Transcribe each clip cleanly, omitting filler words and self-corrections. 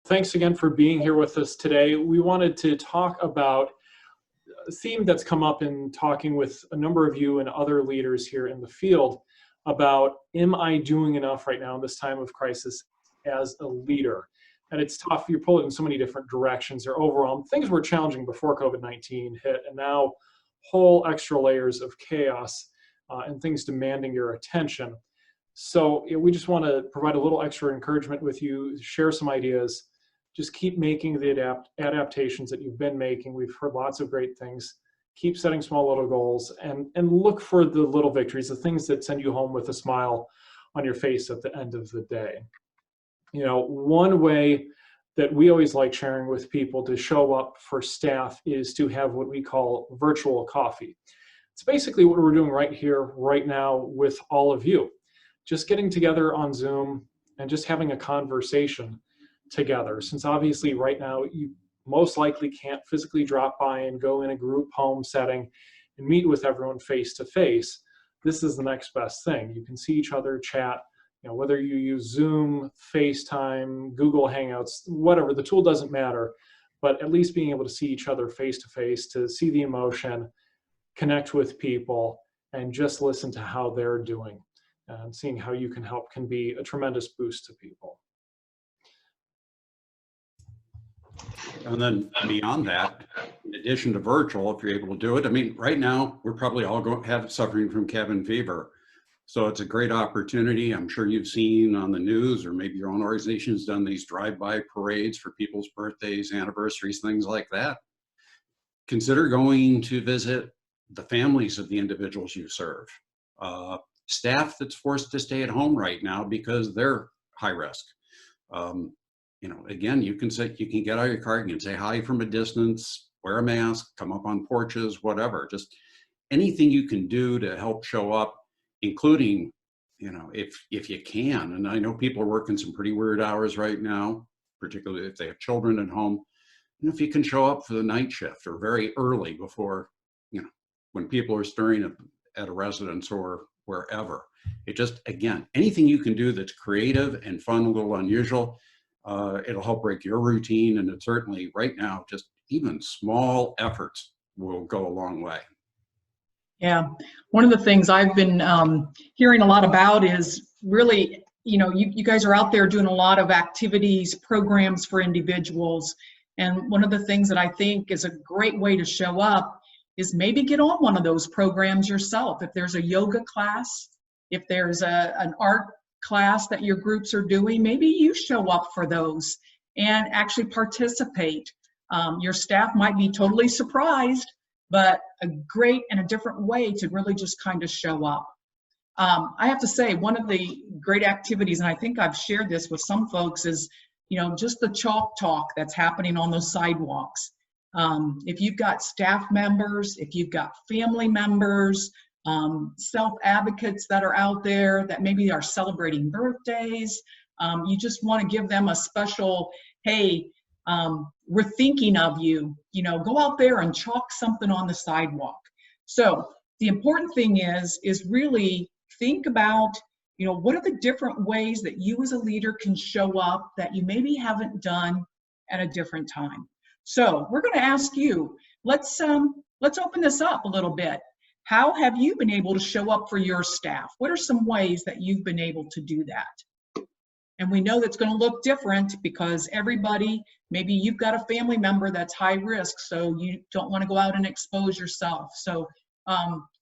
Thanks again for being here with us today. We wanted to talk about a theme that's come up in talking with a number of you and other leaders here in the field about, am I doing enough right now in this time of crisis as a leader? And it's tough. You're pulled in so many different directions. You're overwhelmed. Things were challenging before COVID-19 hit, and now whole extra layers of chaos and things demanding your attention. So we just want to provide a little extra encouragement with you, share some ideas. Just keep making the adaptations that you've been making. We've heard lots of great things. Keep setting small little goals and look for the little victories, the things that send you home with a smile on your face at the end of the day. You know, one way that we always like sharing with people to show up for staff is to have what we call virtual coffee. It's basically what we're doing right here, right now with all of you. Just getting together on Zoom and just having a conversation together. Since obviously right now you most likely can't physically drop by and go in a group home setting and meet with everyone face to face, this is the next best thing. You can see each other, chat, you know, whether you use Zoom, FaceTime, Google Hangouts, whatever, the tool doesn't matter, but at least being able to see each other face to face, to see the emotion, connect with people, and just listen to how they're doing. And seeing how you can help can be a tremendous boost to people. And then beyond that, in addition to virtual, if you're able to do it, I mean, right now, we're probably all suffering from cabin fever. So it's a great opportunity. I'm sure you've seen on the news, or maybe your own organization's done these drive-by parades for people's birthdays, anniversaries, things like that. Consider going to visit the families of the individuals you serve. Staff that's forced to stay at home right now because they're high risk. You know, again, you can get out of your car, you can say hi from a distance, wear a mask, come up on porches, whatever. Just anything you can do to help show up, including, you know, if you can. And I know people are working some pretty weird hours right now, particularly if they have children at home. And if you can show up for the night shift or very early before, you know, when people are stirring at a residence or wherever. It just, again, anything you can do that's creative and fun, a little unusual, it'll help break your routine. And it certainly, right now, just even small efforts will go a long way. Yeah, one of the things I've been hearing a lot about is really, you know, you guys are out there doing a lot of activities, programs for individuals. And one of the things that I think is a great way to show up is maybe get on one of those programs yourself. If there's a yoga class, if there's an art class that your groups are doing, maybe you show up for those and actually participate. Your staff might be totally surprised, but a great and a different way to really just kind of show up. I have to say, one of the great activities, and I think I've shared this with some folks, is, you know, just the chalk talk that's happening on those sidewalks. If you've got staff members, if you've got family members, self-advocates that are out there that maybe are celebrating birthdays, you just want to give them a special, hey, we're thinking of you, you know, go out there and chalk something on the sidewalk. So the important thing is really think about, you know, what are the different ways that you as a leader can show up that you maybe haven't done at a different time. So we're going to ask you, let's open this up a little bit. How have you been able to show up for your staff? What are some ways that you've been able to do that? And we know that's going to look different because everybody, maybe you've got a family member that's high risk, so you don't want to go out and expose yourself. So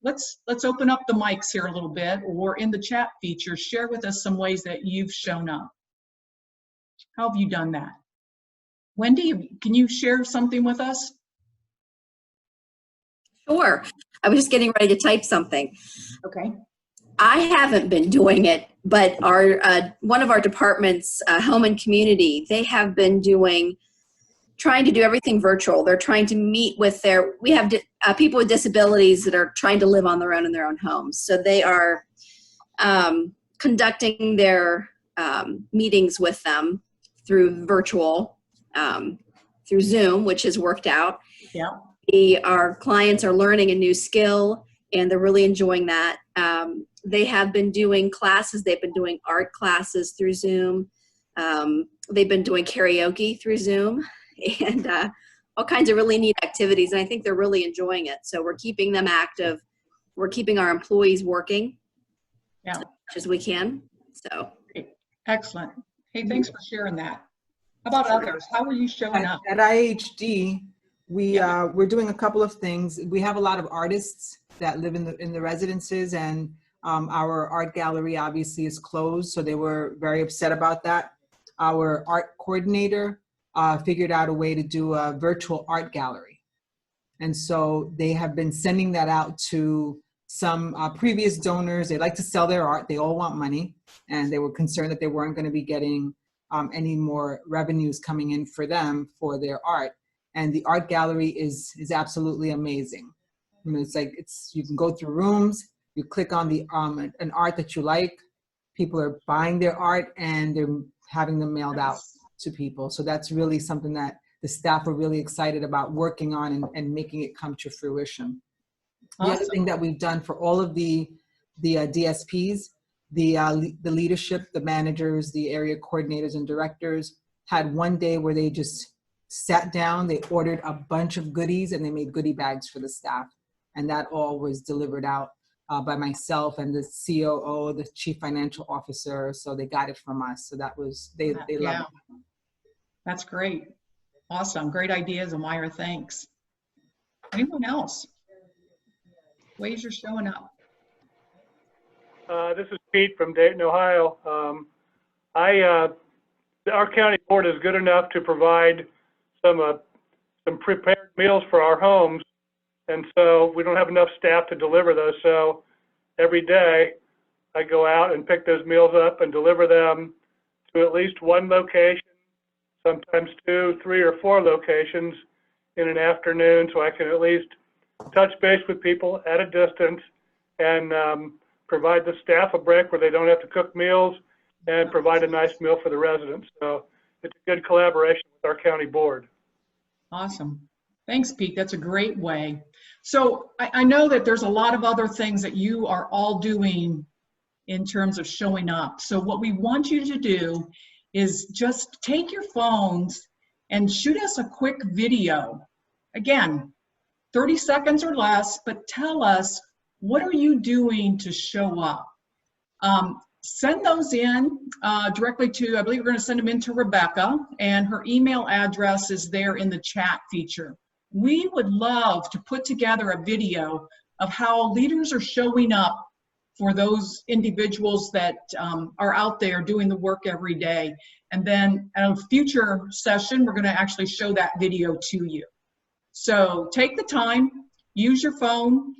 let's open up the mics here a little bit, or in the chat feature, share with us some ways that you've shown up. How have you done that? Wendy, can you share something with us? Sure. I was just getting ready to type something. Okay. I haven't been doing it, but our one of our departments, Home and Community, they have been trying to do everything virtual. They're trying to meet with we have people with disabilities that are trying to live on their own in their own homes. So they are conducting their meetings with them through virtual, through Zoom, which has worked out. Yeah. Our clients are learning a new skill, and they're really enjoying that. They have been doing classes. They've been doing art classes through Zoom. They've been doing karaoke through Zoom and all kinds of really neat activities. And I think they're really enjoying it. So we're keeping them active. We're keeping our employees working as much as we can. So excellent. Hey, thanks for sharing that. How about others? How are you showing up? At IHD, we're doing a couple of things. We have a lot of artists that live in the residences, and our art gallery obviously is closed, so they were very upset about that. Our art coordinator figured out a way to do a virtual art gallery. And so they have been sending that out to some previous donors. They like to sell their art. They all want money, and they were concerned that they weren't going to be getting any more revenues coming in for them for their art. And the art gallery is absolutely amazing. I mean, it's like, you can go through rooms, you click on the an art that you like, people are buying their art and they're having them mailed out to people. So that's really something that the staff are really excited about working on and making it come to fruition. Awesome. The other thing that we've done for all of the DSPs, the leadership, the managers, the area coordinators and directors had one day where they just sat down, they ordered a bunch of goodies, and they made goodie bags for the staff. And that all was delivered out by myself and the COO, the chief financial officer. So they got it from us. So that was, they loved it. That's great. Awesome. Great ideas, Amira. Thanks. Anyone else? Ways you're showing up. This is Pete from Dayton, Ohio. Our county board is good enough to provide some prepared meals for our homes, and so we don't have enough staff to deliver those. So every day I go out and pick those meals up and deliver them to at least one location, sometimes 2, 3, or 4 locations in an afternoon, so I can at least touch base with people at a distance and provide the staff a break where they don't have to cook meals and provide a nice meal for the residents. So it's a good collaboration with our county board. Awesome. Thanks, Pete. That's a great way. So I know that there's a lot of other things that you are all doing in terms of showing up. So what we want you to do is just take your phones and shoot us a quick video. Again, 30 seconds or less, but tell us, what are you doing to show up? Send those in directly to, I believe we're going to send them in to Rebecca, and her email address is there in the chat feature. We would love to put together a video of how leaders are showing up for those individuals that are out there doing the work every day. And then at a future session, we're going to actually show that video to you. So take the time, use your phone,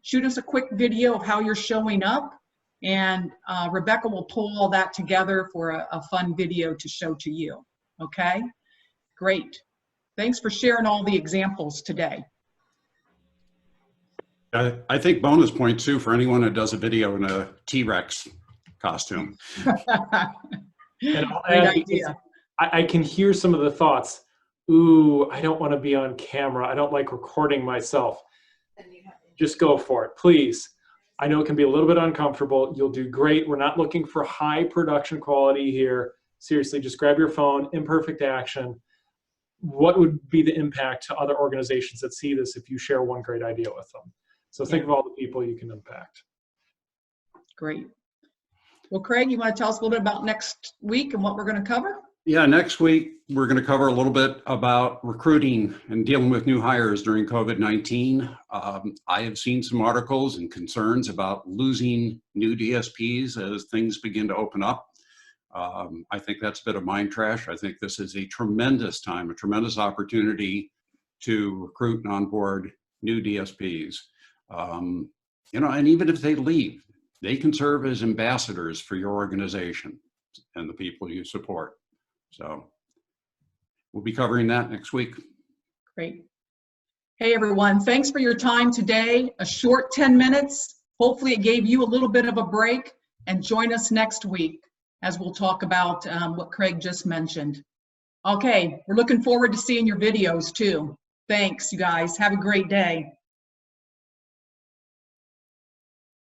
shoot us a quick video of how you're showing up, and Rebecca will pull all that together for a fun video to show to you. Okay? Great. Thanks for sharing all the examples today. I think bonus point too for anyone that does a video in a T-Rex costume. And Great idea. I can hear some of the thoughts. Ooh, I don't want to be on camera. I don't like recording myself. Just go for it, please. I know it can be a little bit uncomfortable. You'll do great. We're not looking for high production quality here. Seriously, just grab your phone, imperfect action. What would be the impact to other organizations that see this if you share one great idea with them? So think of all the people you can impact. Great. Well, Craig, you want to tell us a little bit about next week and what we're going to cover? Yeah, next week we're going to cover a little bit about recruiting and dealing with new hires during COVID-19. I have seen some articles and concerns about losing new DSPs as things begin to open up. I think that's a bit of mind trash. I think this is a tremendous time, a tremendous opportunity to recruit and onboard new DSPs. You know, and even if they leave, they can serve as ambassadors for your organization and the people you support. So we'll be covering that next week. Great. Hey, everyone. Thanks for your time today. A short 10 minutes. Hopefully it gave you a little bit of a break, and join us next week as we'll talk about what Craig just mentioned. Okay, we're looking forward to seeing your videos too. Thanks, you guys. Have a great day.